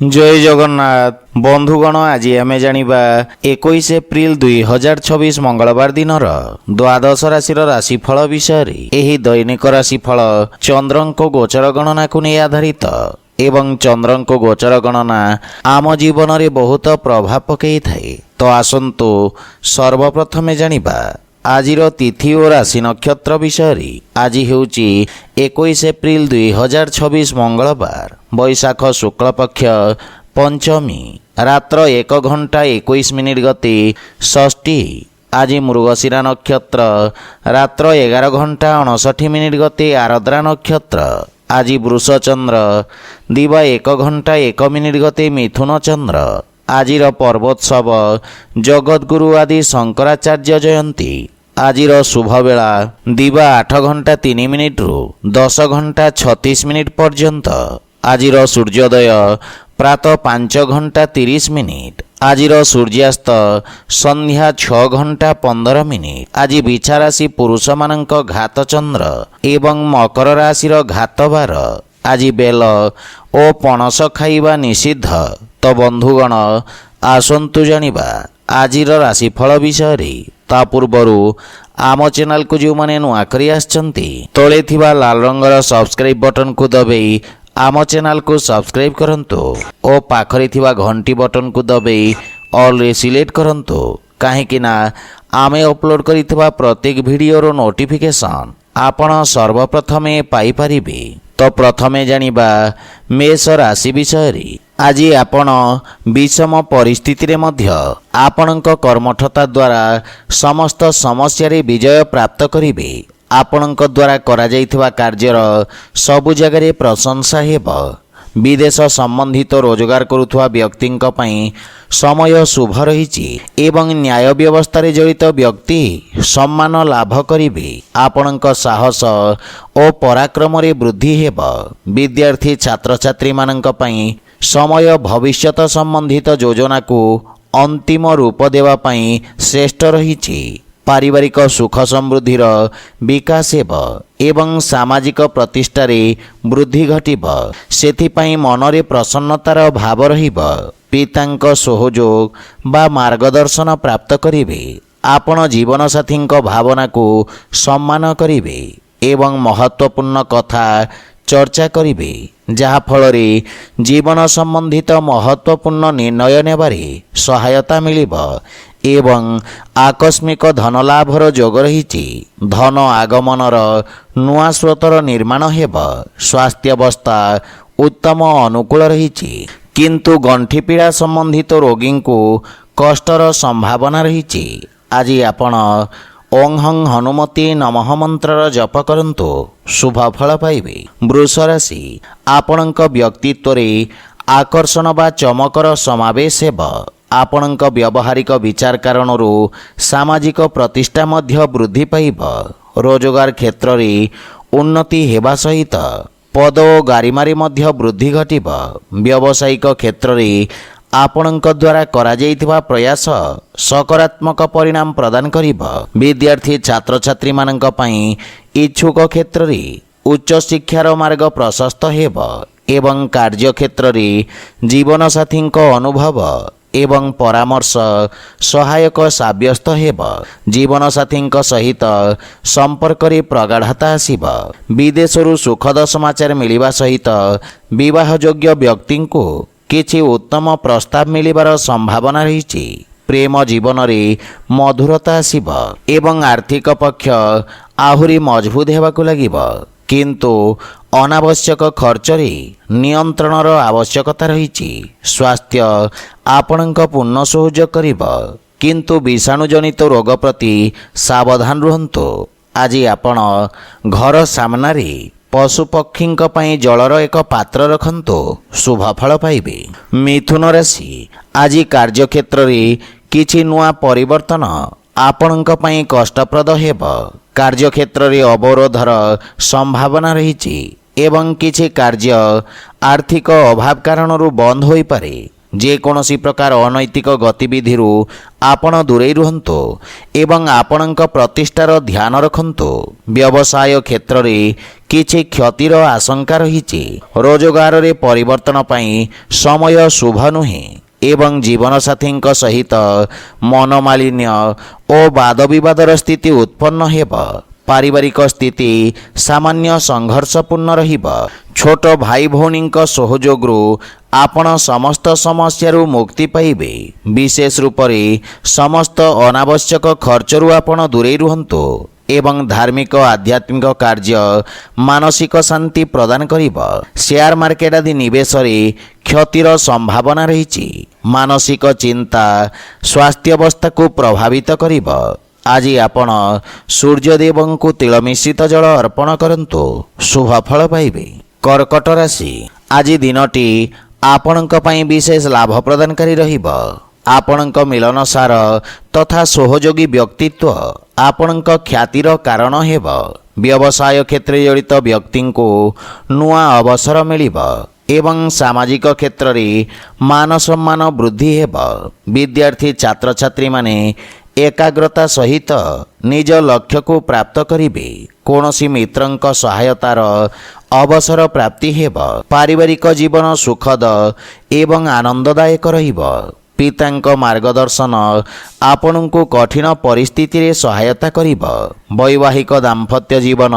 जय जगन्नाथ बंधुगण आज आम जानिबा 21 एप्रिल 2026 मंगलवार दिन द्वादश राशि राशिफल विषय एही दैनिक राशिफल चंद्रंको गोचर गणना को नहीं आधारित एवं चंद्रंको गोचर गणना आम जीवन में बहुत प्रभाव पकई थाए। तो आसंतु सर्वप्रथमे जानिबा आजिर तिथि और राशि नक्षत्र विषय। आज हेउची 21 एप्रिल 2026 मंगलवार बैशाख शुक्ल पक्ष पंचमी रात्र 1 घंटा 21 मिनिट गति षष्ठी। आज मृगशिरा नक्षत्र रात्र 11 घंटा 59 मिनिट गति आरद्रा नक्षत्र। आज वृष चंद्र दिवा 1 घंटा 1 मिनिट गति मिथुन चंद्र। आजिर पर्वोत्सव जगद्गुरु आदि शंकराचार्य जयंती। आजिर शुभ बेला दिवा 8 घंटा 3 मिनिट रु 10 घंटा 36 मिनिट पर्यंत। आजिर सूर्योदय प्रातः 5 घंटा 30 मिनिट। आजिर सूर्यास्त संध्या 6 घंटा 15 मिनिट। आज बिछा राशि पुरुष मानक घात चंद्र एवं मकर राशि घात बार। आज बेल ओ पणस खाइबा निषिद्ध। तो बंधुगण आसंतु जानिबा आजिर राशिफल विषय। ता पूर्वरु आम चैनल को जो माने नुआ करी आछंती तळे थिबा लाल रंगर सब्सक्राइब बटन को दबाई आम चैनल को सब्सक्राइब करंतु ओ पाखरे थिबा घंटी बटन को दबाई ऑल रे सिलेक्ट करंतु काहेकि ना आमे अपलोड करिथिबा प्रत्येक वीडियोर नोटिफिकेशन आपण सर्वप्रथमे पाई परिबे। तो प्रथमे जानिबा मेष राशि विषय। आज आपण विषम परिस्थिति रे मध्य आपणक कर्मठता द्वारा समस्त समस्या रे विजय प्राप्त करिवे। आपणक द्वारा करा जाइथिबा कार्यर सबु जगह प्रशंसा हेबो। विदेश संबंधित रोजगार करुथुवा व्यक्तिंक पई समय शुभ रहिछि एवं न्याय व्यवस्था रे जड़ित व्यक्ति सम्मान लाभ करिवे। आपणक साहस ओ पराक्रम रे वृद्धि हेबो। विद्यार्थी छात्र छात्री माननक पई समय भविष्यत संबंधित योजना को अंतिम रूप देवा पई श्रेष्ठ रहिछि। पारिवारिक सुख समृद्धिर विकास हेब एवं सामाजिक प्रतिष्ठार वृद्धि घटिब। सेथिपाई मनरे प्रसन्नतार भाव रहिब। पितांक सहयोग बा मार्गदर्शन प्राप्त करिवे। आपण जीवन साथींक भावना को सम्मान करिवे एवं महत्वपूर्ण कथा चर्चा करिवे जहा फलरे जीवन संबंधित महत्वपूर्ण निर्णय नेबारे सहायता मिलिब एवं आकस्मिक धन लाभर जोग रहिछि। धन आगमनर नुआ स्रोतर निर्माण हेब। स्वास्थ्य अवस्था उत्तम अनुकूल रहिछि किंतु गंठी पीड़ा संबंधित रोगी को कष्टर संभावना रहिछि। आज आपण ओं हं हनुमती नमः मंत्र जप करंतु शुभ फल पाइबे। वृष राशि आपणक व्यक्तित्व रे आकर्षण बा चमकर समावेश हेब। आपणक व्यावहारिक विचार कारणरू सामाजिक प्रतिष्ठा मध्य वृद्धि पाइब। रोजगार क्षेत्र रे उन्नति हेबा सहित पद ओ गारिमारी मध्य वृद्धि घटिब। व्यावसायिक क्षेत्र रे आपणक द्वारा करा जाइथिबा प्रयास सकारात्मक परिणाम प्रदान करिब। विद्यार्थी छात्र छात्री माननक पई इच्छुक क्षेत्र रे उच्च शिक्षार मार्ग प्रशस्त हेब एवं कार्य क्षेत्र रे जीवन साथींक अनुभव एवं परामर्श सहायक साब्यस्त हेब। जीवन साथींक सहित संपर्क रे प्रगाढ़ता आसिब। विदेशरू सुखद समाचार मिलिबा सहित विवाह योग्य व्यक्ति को किछि उत्तम प्रस्ताव मिलिबार संभावना रहिछि। प्रेम जीवन रे मधुरता आसिब एवं आर्थिक पक्ष आहुरी मजबूत हेबाकु लागिब किंतु अनावश्यक खर्च रे नियंत्रणर आवश्यकता रहिछि। स्वास्थ्य आपणक पूर्ण सहयोग करिब किंतु विषाणु जनित रोग प्रति सावधान रुहंतु। आज आपण घर सामनारे पशु पक्षींक पई जलर एक पात्र रखंतु शुभ फल पाइबे। मिथुन राशि आज कार्य क्षेत्र रे किछि नुआ परिवर्तन आपणक पई कष्टप्रद हेब। कार्य क्षेत्र रे अवरोधर संभावना रहिछि एवं किछि कार्य आर्थिक अभाव कारणरू बंद होई पारे। ଯେକୌଣସି ପ୍ରକାର ଅନୈତିକ ଗତିବିଧିରୁ ଆପଣ ଦୂରେଇ ରୁହନ୍ତୁ ଏବଂ ଆପଣଙ୍କ ପ୍ରତିଷ୍ଠାର ଧ୍ୟାନ ରଖନ୍ତୁ। ବ୍ୟବସାୟ କ୍ଷେତ୍ରରେ କିଛି କ୍ଷତିର ଆଶଙ୍କା ରହିଛି। ରୋଜଗାରରେ ପରିବର୍ତ୍ତନ ପାଇଁ ସମୟ ଶୁଭ ନୁହେଁ ଏବଂ ଜୀବନସାଥୀଙ୍କ ସହିତ ମନୋମାଳିନ୍ୟ ଓ ବାଦବିବାଦର ସ୍ଥିତି ଉତ୍ପନ୍ନ ହେବ। ପାରିବାରିକ ସ୍ଥିତି ସାମାନ୍ୟ ସଂଘର୍ଷପୂର୍ଣ୍ଣ ରହିବ। ଛୋଟ ଭାଇ ଭଉଣୀଙ୍କ ସହଯୋଗରୁ ଆପଣ ସମସ୍ତ ସମସ୍ୟାରୁ ମୁକ୍ତି ପାଇବେ। ବିଶେଷ ରୂପରେ ସମସ୍ତ ଅନାବଶ୍ୟକ ଖର୍ଚ୍ଚରୁ ଆପଣ ଦୂରେଇ ରୁହନ୍ତୁ ଏବଂ ଧାର୍ମିକ ଆଧ୍ୟାତ୍ମିକ କାର୍ଯ୍ୟ ମାନସିକ ଶାନ୍ତି ପ୍ରଦାନ କରିବ। ସେୟାର ମାର୍କେଟ ଆଦି ନିବେଶରେ କ୍ଷତିର ସମ୍ଭାବନା ରହିଛି। ମାନସିକ ଚିନ୍ତା ସ୍ୱାସ୍ଥ୍ୟାବସ୍ଥାକୁ ପ୍ରଭାବିତ କରିବ। ଆଜି ଆପଣ ସୂର୍ଯ୍ୟଦେବଙ୍କୁ ତିଳ ମିଶ୍ରିତ ଜଳ ଅର୍ପଣ କରନ୍ତୁ, ଶୁଭ ଫଳ ପାଇବେ। କର୍କଟ ରାଶି, ଆଜି ଦିନଟି ଆପଣଙ୍କ ପାଇଁ ବିଶେଷ ଲାଭ ପ୍ରଦାନକାରୀ ରହିବ। ଆପଣଙ୍କ ମିଳନସାର ତଥା ସହଯୋଗୀ ବ୍ୟକ୍ତିତ୍ୱ ଆପଣଙ୍କ ଖ୍ୟାତିର କାରଣ ହେବ। ବ୍ୟବସାୟ କ୍ଷେତ୍ରରେ ଜଡ଼ିତ ବ୍ୟକ୍ତିଙ୍କୁ ନୂଆ ଅବସର ମିଳିବ ଏବଂ ସାମାଜିକ କ୍ଷେତ୍ରରେ ମାନ ସମ୍ମାନ ବୃଦ୍ଧି ହେବ। ବିଦ୍ୟାର୍ଥୀ ଛାତ୍ରଛାତ୍ରୀମାନେ ଏକାଗ୍ରତା ସହିତ ନିଜ ଲକ୍ଷ୍ୟକୁ ପ୍ରାପ୍ତ କରିବେ। କୌଣସି ମିତ୍ରଙ୍କ ସହାୟତାର ଅବସର ପ୍ରାପ୍ତି ହେବ। ପାରିବାରିକ ଜୀବନ ସୁଖଦ ଏବଂ ଆନନ୍ଦଦାୟକ ରହିବ। ପିତାଙ୍କ ମାର୍ଗଦର୍ଶନ ଆପଣଙ୍କୁ କଠିନ ପରିସ୍ଥିତିରେ ସହାୟତା କରିବ। ବୈବାହିକ ଦାମ୍ପତ୍ୟ ଜୀବନ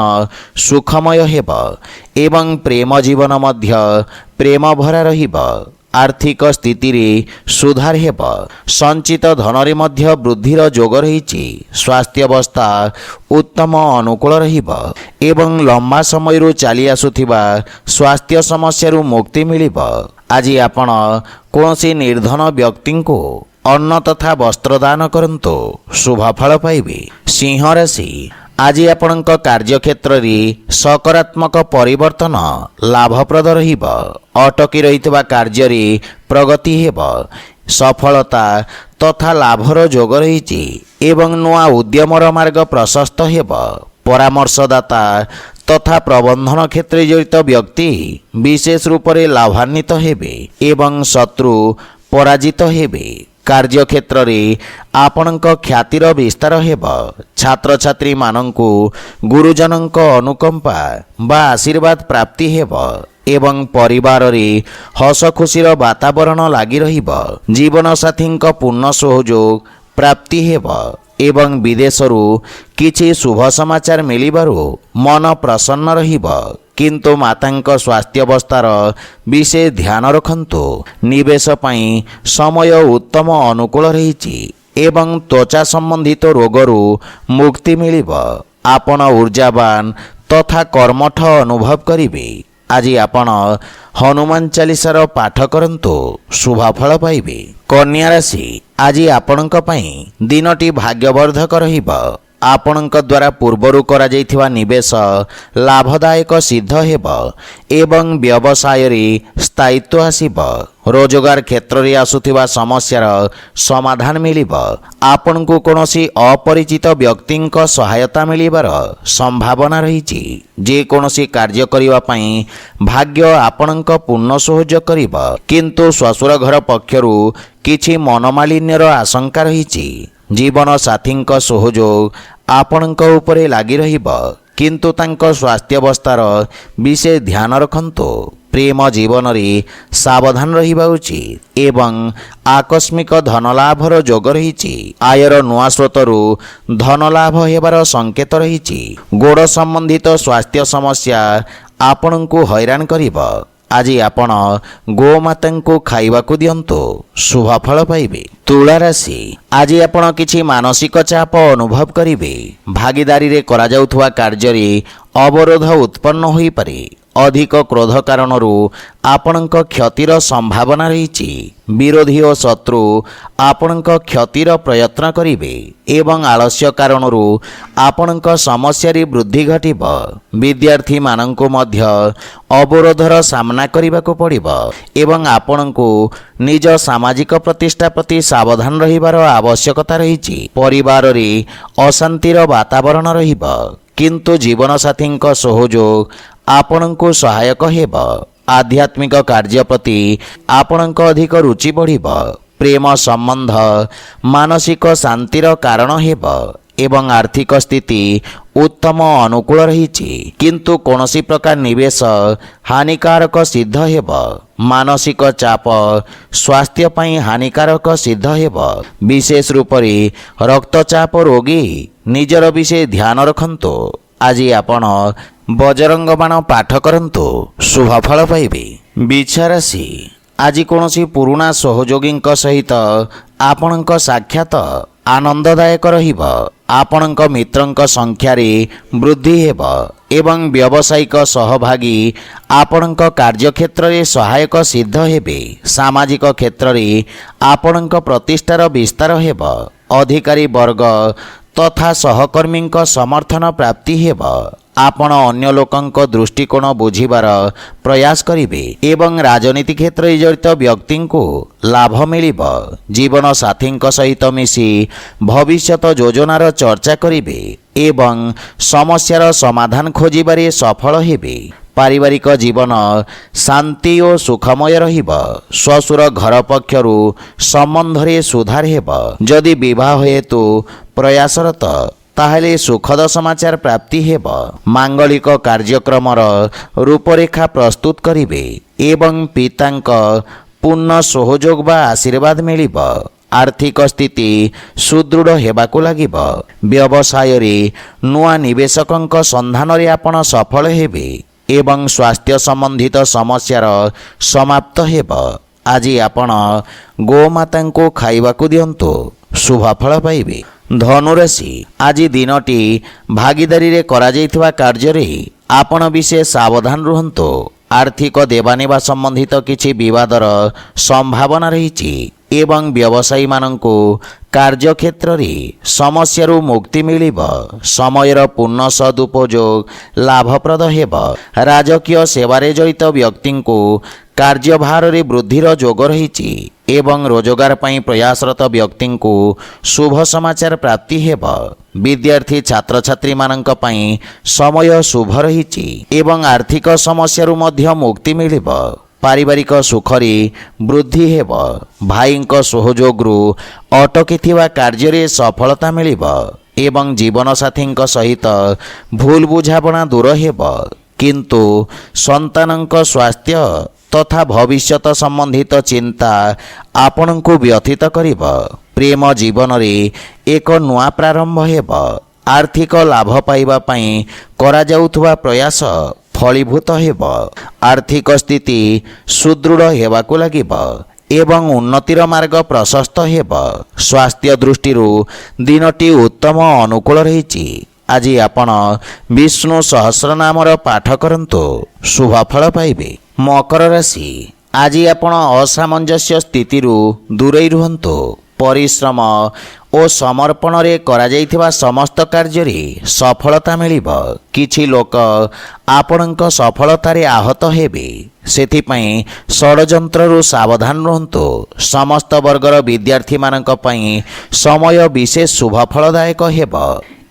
ସୁଖମୟ ହେବ ଏବଂ ପ୍ରେମ ଜୀବନ ମଧ୍ୟ ପ୍ରେମ ଭରା ରହିବ। ଆର୍ଥିକ ସ୍ଥିତିରେ ସୁଧାର ହେବ। ସଞ୍ଚିତ ଧନରେ ମଧ୍ୟ ବୃଦ୍ଧିର ଯୋଗ ରହିଛି। ସ୍ୱାସ୍ଥ୍ୟାବସ୍ଥା ଉତ୍ତମ ଅନୁକୂଳ ରହିବ ଏବଂ ଲମ୍ବା ସମୟରୁ ଚାଲି ଆସୁଥିବା ସ୍ୱାସ୍ଥ୍ୟ ସମସ୍ୟାରୁ ମୁକ୍ତି ମିଳିବ। ଆଜି ଆପଣ କୌଣସି ନିର୍ଧନ ବ୍ୟକ୍ତିଙ୍କୁ ଅନ୍ନ ତଥା ବସ୍ତ୍ର ଦାନ କରନ୍ତୁ, ଶୁଭ ଫଳ ପାଇବେ। ସିଂହ ରାଶି, ଆଜି ଆପଣଙ୍କ କାର୍ଯ୍ୟକ୍ଷେତ୍ରରେ ସକାରାତ୍ମକ ପରିବର୍ତ୍ତନ ଲାଭପ୍ରଦ ରହିବ। ଅଟକି ରହିଥିବା କାର୍ଯ୍ୟରେ ପ୍ରଗତି ହେବ। ସଫଳତା ତଥା ଲାଭର ଯୋଗ ରହିଛି ଏବଂ ନୂଆ ଉଦ୍ୟମର ମାର୍ଗ ପ୍ରଶସ୍ତ ହେବ। ପରାମର୍ଶଦାତା ତଥା ପ୍ରବନ୍ଧନ କ୍ଷେତ୍ରରେ ଜଡ଼ିତ ବ୍ୟକ୍ତି ବିଶେଷ ରୂପରେ ଲାଭାନ୍ୱିତ ହେବେ ଏବଂ ଶତ୍ରୁ ପରାଜିତ ହେବେ। କାର୍ଯ୍ୟକ୍ଷେତ୍ରରେ ଆପଣଙ୍କ ଖ୍ୟାତିର ବିସ୍ତାର ହେବ। ଛାତ୍ରଛାତ୍ରୀମାନଙ୍କୁ ଗୁରୁଜନଙ୍କ ଅନୁକମ୍ପା ବା ଆଶୀର୍ବାଦ ପ୍ରାପ୍ତି ହେବ ଏବଂ ପରିବାରରେ ହସ ଖୁସିର ବାତାବରଣ ଲାଗି ରହିବ। ଜୀବନସାଥୀଙ୍କ ପୂର୍ଣ୍ଣ ସହଯୋଗ ପ୍ରାପ୍ତି ହେବ ଏବଂ ବିଦେଶରୁ କିଛି ଶୁଭ ସମାଚାର ମିଳିବାରୁ ମନ ପ୍ରସନ୍ନ ରହିବ। କିନ୍ତୁ ମାତାଙ୍କ ସ୍ୱାସ୍ଥ୍ୟାବସ୍ଥାର ବିଶେଷ ଧ୍ୟାନ ରଖନ୍ତୁ। ନିବେଶ ପାଇଁ ସମୟ ଉତ୍ତମ ଅନୁକୂଳ ରହିଛି ଏବଂ ତ୍ୱଚା ସମ୍ବନ୍ଧିତ ରୋଗରୁ ମୁକ୍ତି ମିଳିବ। ଆପଣ ଉର୍ଜାବାନ ତଥା କର୍ମଠ ଅନୁଭବ କରିବେ। ଆଜି ଆପଣ ହନୁମାନ ଚାଳିଶାର ପାଠ କରନ୍ତୁ, ଶୁଭ ଫଳ ପାଇବେ। କନ୍ୟା ରାଶି, ଆଜି ଆପଣଙ୍କ ପାଇଁ ଦିନଟି ଭାଗ୍ୟବର୍ଦ୍ଧକ ରହିବ। ଆପଣଙ୍କ ଦ୍ୱାରା ପୂର୍ବରୁ କରାଯାଇଥିବା ନିବେଶ ଲାଭଦାୟକ ସିଦ୍ଧ ହେବ ଏବଂ ବ୍ୟବସାୟରେ ସ୍ଥାୟିତ୍ୱ ଆସିବ। ରୋଜଗାର କ୍ଷେତ୍ରରେ ଆସୁଥିବା ସମସ୍ୟାର ସମାଧାନ ମିଳିବ। ଆପଣଙ୍କୁ କୌଣସି ଅପରିଚିତ ବ୍ୟକ୍ତିଙ୍କ ସହାୟତା ମିଳିବାର ସମ୍ଭାବନା ରହିଛି। ଯେକୌଣସି କାର୍ଯ୍ୟ କରିବା ପାଇଁ ଭାଗ୍ୟ ଆପଣଙ୍କ ପୂର୍ଣ୍ଣ ସହଯୋଗ କରିବ, କିନ୍ତୁ ଶ୍ୱଶୁର ଘର ପକ୍ଷରୁ କିଛି ମନୋମାଳିନ୍ୟର ଆଶଙ୍କା ରହିଛି। ଜୀବନସାଥୀଙ୍କ ସହଯୋଗ ଆପଣଙ୍କ ଉପରେ ଲାଗି ରହିବ, କିନ୍ତୁ ତାଙ୍କ ସ୍ୱାସ୍ଥ୍ୟାବସ୍ଥାର ବିଶେଷ ଧ୍ୟାନ ରଖନ୍ତୁ। ପ୍ରେମ ଜୀବନରେ ସାବଧାନ ରହିବା ଉଚିତ ଏବଂ ଆକସ୍ମିକ ଧନଲାଭର ଯୋଗ ରହିଛି। ଆୟର ନୂଆ ସ୍ରୋତରୁ ଧନଲାଭ ହେବାର ସଂକେତ ରହିଛି। ଗୋଡ଼ ସମ୍ବନ୍ଧିତ ସ୍ୱାସ୍ଥ୍ୟ ସମସ୍ୟା ଆପଣଙ୍କୁ ହଇରାଣ କରିବ। ଆଜି ଆପଣ ଗୋମାତାଙ୍କୁ ଖାଇବାକୁ ଦିଅନ୍ତୁ, ଶୁଭ ଫଳ ପାଇବେ। ତୁଳା ରାଶି, ଆଜି ଆପଣ କିଛି ମାନସିକ ଚାପ ଅନୁଭବ କରିବେ। ଭାଗିଦାରୀରେ କରାଯାଉଥିବା କାର୍ଯ୍ୟରେ ଅବରୋଧ ଉତ୍ପନ୍ନ ହୋଇପାରେ। ଅଧିକ କ୍ରୋଧ କାରଣରୁ ଆପଣଙ୍କ କ୍ଷତିର ସମ୍ଭାବନା ରହିଛି। ବିରୋଧୀ ଓ ଶତ୍ରୁ ଆପଣଙ୍କ କ୍ଷତିର ପ୍ରୟତ୍ନ କରିବେ ଏବଂ ଆଳସ୍ୟ କାରଣରୁ ଆପଣଙ୍କ ସମସ୍ୟାରେ ବୃଦ୍ଧି ଘଟିବ। ବିଦ୍ୟାର୍ଥୀମାନଙ୍କୁ ମଧ୍ୟ ଅବରୋଧର ସାମ୍ନା କରିବାକୁ ପଡ଼ିବ ଏବଂ ଆପଣଙ୍କୁ ନିଜ ସାମାଜିକ ପ୍ରତିଷ୍ଠା ପ୍ରତି ସାବଧାନ ରହିବାର ଆବଶ୍ୟକତା ରହିଛି। ପରିବାରରେ ଅଶାନ୍ତିର ବାତାବରଣ ରହିବ, କିନ୍ତୁ ଜୀବନସାଥୀଙ୍କ ସହଯୋଗ ଆପଣଙ୍କୁ ସହାୟକ ହେବ। आध्यात्मिक कार्य प्रति आपणक अधिक रुचि बढ़िब। प्रेम संबंध मानसिक शांतिर कारण हेब एवं आर्थिक स्थिति उत्तम अनुकूल रही। किंतु कौनसी प्रकार निवेश हानिकारक सिद्ध हेब। मानसिक चाप स्वास्थ्य पई हानिकारक सिद्ध हेब। विशेष रूप से रक्तचाप रोगी निजर विषय ध्यान रखंतु। आज आपण बजरंग बाण पाठ करंतु शुभफल पाइबे। बिछाराशि आज कौनसी पुराणा सहयोगी सहित आपणक साक्षात आनंददायक रहिब। आपणक मित्रंक संख्यार वृद्धि हेब एवं व्यावसायिक सहभागी आपणक कार्यक्षेत्र में सहायक सिद्ध हेबे। सामाजिक क्षेत्र में आपणक प्रतिष्ठार विस्तार हेब। अधिकारी वर्ग तथा सहकर्मी समर्थन प्राप्ति हेब। आपण अन्य लोकंक दृष्टिकोण बुझिबार प्रयास करिवे एवं राजनीति क्षेत्र में जड़ित व्यक्ति को लाभ मिलिब। जीवन साथी सहित मिसी भविष्यत योजनार चर्चा करिवे एवं समस्यार समाधान खोजिबारे सफल हेबे। पारिवारिक जीवन शांति और सुखमय रहिब। श्वशुर घर पक्षरु संबंधरे सुधार हेब। जदि विवाह हेतु प्रयासरत ताहले सुखद समाचार प्राप्ति हेब। मांगलिक कार्यक्रमर रूपरेखा प्रस्तुत करिवे एवं पितांक पूर्ण सहयोग बा आशीर्वाद मिलिब। आर्थिक स्थिति सुदृढ़ हेबाकु लागिब। व्यवसाय रे नुआ निवेशकंक संधान रे आपण सफल हेबे एवं स्वास्थ्य संबंधित समस्यार समाप्त हेब। आज आपण गोमाता को खाइबाकु दियंतु शुभफल पाइबे। धनुराशि आज दिनटी भागीदारी रे करा जायथिबा कार्य रे आपण विशेष सावधान रुहंतु। आर्थिक देवानेवा संबंधित किछि विवादर संभावना रही एवं व्यवसायी मानंकु कार्यक्षेत्र में समस्यारू मुक्ति मिलिब। समयर पूर्ण सदुपयोग लाभप्रद हेब। राजकीय सेवारे जड़ित व्यक्ति को कार्यभार रे वृद्धिर जोग रही एवं रोजगार पई प्रयासरत व्यक्ति को शुभ समाचार प्राप्ति हेब। विद्यार्थी छात्र छात्री मानंक पई समय शुभ रही एवं आर्थिक समस्यारू मध्य मुक्ति मिलिब। पारिवारिक सुखरी वृद्धि हेब। भाईंक सहयोगरू अटकी कार्य रे सफलता मिलिब एवं जीवन साथी सहित भूल बुझाबणा दूर हेब। किंतु संतानंक स्वास्थ्य तथा भविष्यत संबंधित चिंता आपणको व्यथित करिब। प्रेम जीवन रे एक नुआ प्रारंभ हेब। आर्थिक लाभ पाइबा पई करा जाउथुबा प्रयास फलीभूत हेब। आर्थिक स्थिति सुदृढ़ हेबाकु लागिब एवं उन्नतिर मार्ग प्रशस्त हेब। स्वास्थ्य दृष्टि दिनटी उत्तम अनुकूल रही। आज आपण विष्णु सहस्रनामर पाठ करंतु शुभफल पाइबे। मकर राशि आज आपण असामंजस्य स्थिति दूरे रुहंतु। परिश्रम और समर्पण रे करा जायथिबा समस्त कार्य रे सफलता मिलिब। किछि लोक आपणक सफलतारे आहत हेबे सेथि पई षडयंत्ररू सावधान रहंतु। समस्त वर्गर विद्यार्थी मानक पई समय विशेष शुभफलदायक हेब।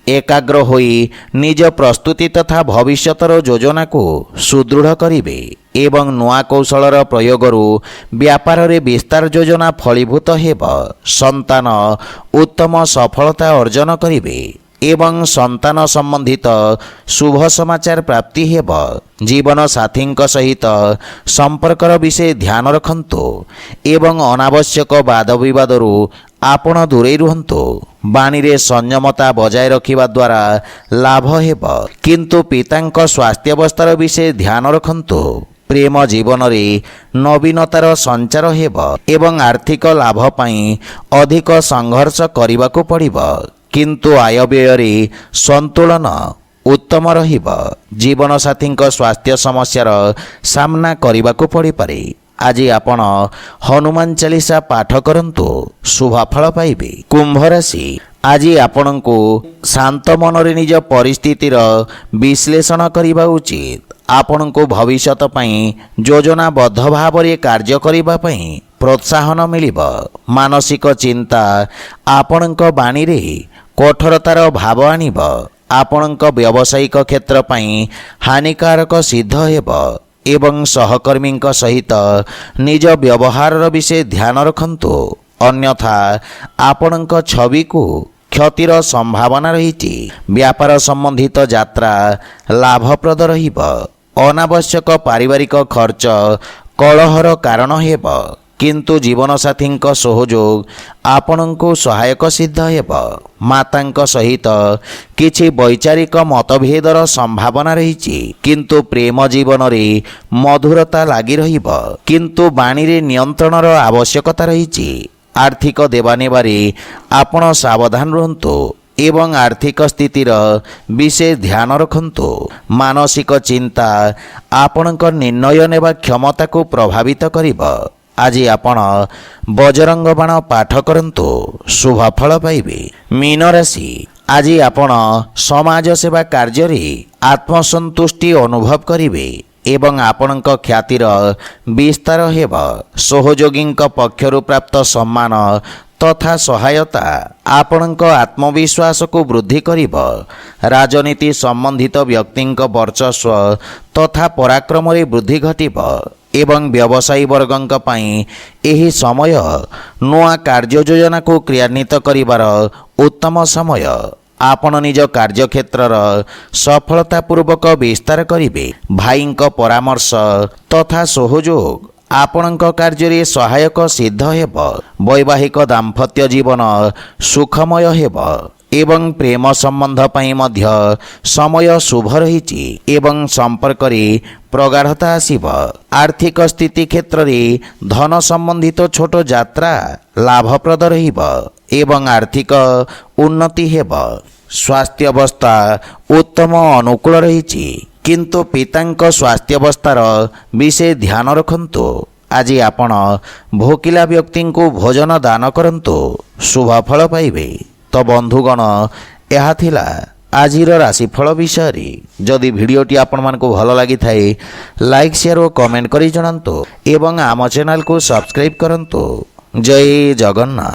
एकाग्र होई निज प्रस्तुति तथा भविष्यतर योजना को सुदृढ़ करिवे एवं नुआ कौशलर प्रयोगरू व्यापार रे विस्तार योजना फलीभूत हेब। संतान उत्तम सफलता अर्जन करिवे एवं संतान संबंधित शुभ समाचार प्राप्ति हेब। जीवन साथी सहित संपर्कर विषय ध्यान रखंतु एवं अनावश्यक वाद विवादरू आपण दूरे रुहंतु। बाणी रे संयमता बजाय रखिबा द्वारा लाभ हेब। किंतु पितांक स्वास्थ्यावस्थार विषय ध्यान रखंतु। प्रेम जीवन रे नवीनतार संचार हेब एवं आर्थिक लाभ पई अधिक संघर्ष करिबाकू पड़िब। किंतु आय व्यय रे संतुलन उत्तम रहिब। जीवन साथी स्वास्थ्य समस्यार सामना करिबाकू पड़ी पारे। आज आपण हनुमान चालीसा पाठ करंतु शुभफल पाइबे। कुंभ राशि आज आपणको शांत मन रे निज परिस्थितिर विश्लेषण करिबा उचित। आपणको भविष्यत पई योजनाबद्ध भाव रे कार्य करिबा पई प्रोत्साहन मिलिब। मानसिक चिंता आपणक बाणी रे कठोरतार भाव आनिब। आपणक व्यावसायिक क्षेत्र पई हानिकारक सिद्ध हेब ଏବଂ ସହକର୍ମୀଙ୍କ ସହିତ ନିଜ ବ୍ୟବହାରର ବିଷୟ ଧ୍ୟାନ ରଖନ୍ତୁ, ଅନ୍ୟଥା ଆପଣଙ୍କ ଛବିକୁ କ୍ଷତିର ସମ୍ଭାବନା ରହିଛି। ବ୍ୟାପାର ସମ୍ବନ୍ଧିତ ଯାତ୍ରା ଲାଭପ୍ରଦ ରହିବ। ଅନାବଶ୍ୟକ ପାରିବାରିକ ଖର୍ଚ୍ଚ କଳହର କାରଣ ହେବ, କିନ୍ତୁ ଜୀବନସାଥୀଙ୍କ ସହଯୋଗ ଆପଣଙ୍କୁ ସହାୟକ ସିଦ୍ଧ ହେବ। ମାତାଙ୍କ ସହିତ କିଛି ବୈଚାରିକ ମତଭେଦର ସମ୍ଭାବନା ରହିଛି, କିନ୍ତୁ ପ୍ରେମ ଜୀବନରେ ମଧୁରତା ଲାଗି ରହିବ, କିନ୍ତୁ ବାଣୀରେ ନିୟନ୍ତ୍ରଣର ଆବଶ୍ୟକତା ରହିଛି। ଆର୍ଥିକ ଦେବାନେବାରେ ଆପଣ ସାବଧାନ ରୁହନ୍ତୁ ଏବଂ ଆର୍ଥିକ ସ୍ଥିତିର ବିଶେଷ ଧ୍ୟାନ ରଖନ୍ତୁ। ମାନସିକ ଚିନ୍ତା ଆପଣଙ୍କ ନିର୍ଣ୍ଣୟ ନେବା କ୍ଷମତାକୁ ପ୍ରଭାବିତ କରିବ। ଆଜି ଆପଣ ବଜରଙ୍ଗ ବାଣ ପାଠ କରନ୍ତୁ, ଶୁଭ ଫଳ ପାଇବେ। ମୀନ ରାଶି, ଆଜି ଆପଣ ସମାଜ ସେବା କାର୍ଯ୍ୟରେ ଆତ୍ମସନ୍ତୁଷ୍ଟି ଅନୁଭବ କରିବେ ଏବଂ ଆପଣଙ୍କ ଖ୍ୟାତିର ବିସ୍ତାର ହେବ। ସହଯୋଗୀଙ୍କ ପକ୍ଷରୁ ପ୍ରାପ୍ତ ସମ୍ମାନ ତଥା ସହାୟତା ଆପଣଙ୍କ ଆତ୍ମବିଶ୍ୱାସକୁ ବୃଦ୍ଧି କରିବ। ରାଜନୀତି ସମ୍ବନ୍ଧିତ ବ୍ୟକ୍ତିଙ୍କ ବର୍ଚସ୍ୱ ତଥା ପରାକ୍ରମରେ ବୃଦ୍ଧି ଘଟିବ ଏବଂ ବ୍ୟବସାୟୀ ବର୍ଗଙ୍କ ପାଇଁ ଏହି ସମୟ ନୂଆ କାର୍ଯ୍ୟ ଯୋଜନାକୁ କ୍ରିୟାନ୍ୱିତ କରିବାର ଉତ୍ତମ ସମୟ। ଆପଣ ନିଜ କାର୍ଯ୍ୟକ୍ଷେତ୍ରର ସଫଳତାପୂର୍ବକ ବିସ୍ତାର କରିବେ। ଭାଇଙ୍କ ପରାମର୍ଶ ତଥା ସହଯୋଗ ଆପଣଙ୍କ କାର୍ଯ୍ୟରେ ସହାୟକ ସିଦ୍ଧ ହେବ। ବୈବାହିକ ଦାମ୍ପତ୍ୟ ଜୀବନ ସୁଖମୟ ହେବ ଏବଂ ପ୍ରେମ ସମ୍ବନ୍ଧ ପାଇଁ ମଧ୍ୟ ସମୟ ଶୁଭ ରହିଛି ଏବଂ ସମ୍ପର୍କରେ ପ୍ରଗାଢ଼ତା ଆସିବ। ଆର୍ଥିକ ସ୍ଥିତି କ୍ଷେତ୍ରରେ ଧନ ସମ୍ବନ୍ଧିତ ଛୋଟ ଯାତ୍ରା ଲାଭପ୍ରଦ ରହିବ ଏବଂ ଆର୍ଥିକ ଉନ୍ନତି ହେବ। ସ୍ୱାସ୍ଥ୍ୟାବସ୍ଥା ଉତ୍ତମ ଅନୁକୂଳ ରହିଛି, କିନ୍ତୁ ପିତାଙ୍କ ସ୍ୱାସ୍ଥ୍ୟାବସ୍ଥାର ବିଶେଷ ଧ୍ୟାନ ରଖନ୍ତୁ। ଆଜି ଆପଣ ଭୋକିଲା ବ୍ୟକ୍ତିଙ୍କୁ ଭୋଜନ ଦାନ କରନ୍ତୁ, ଶୁଭ ଫଳ ପାଇବେ। ତ ବନ୍ଧୁଗଣ, ଏହା ଥିଲା ଆଜିର ରାଶିଫଳ ବିଷୟରେ। ଯଦି ଭିଡ଼ିଓଟି ଆପଣମାନଙ୍କୁ ଭଲ ଲାଗିଥାଏ, ଲାଇକ୍ ସେୟାର ଓ କମେଣ୍ଟ କରି ଜଣାନ୍ତୁ ଏବଂ ଆମ ଚ୍ୟାନେଲକୁ ସବସ୍କ୍ରାଇବ୍ କରନ୍ତୁ। ଜୟ ଜଗନ୍ନାଥ।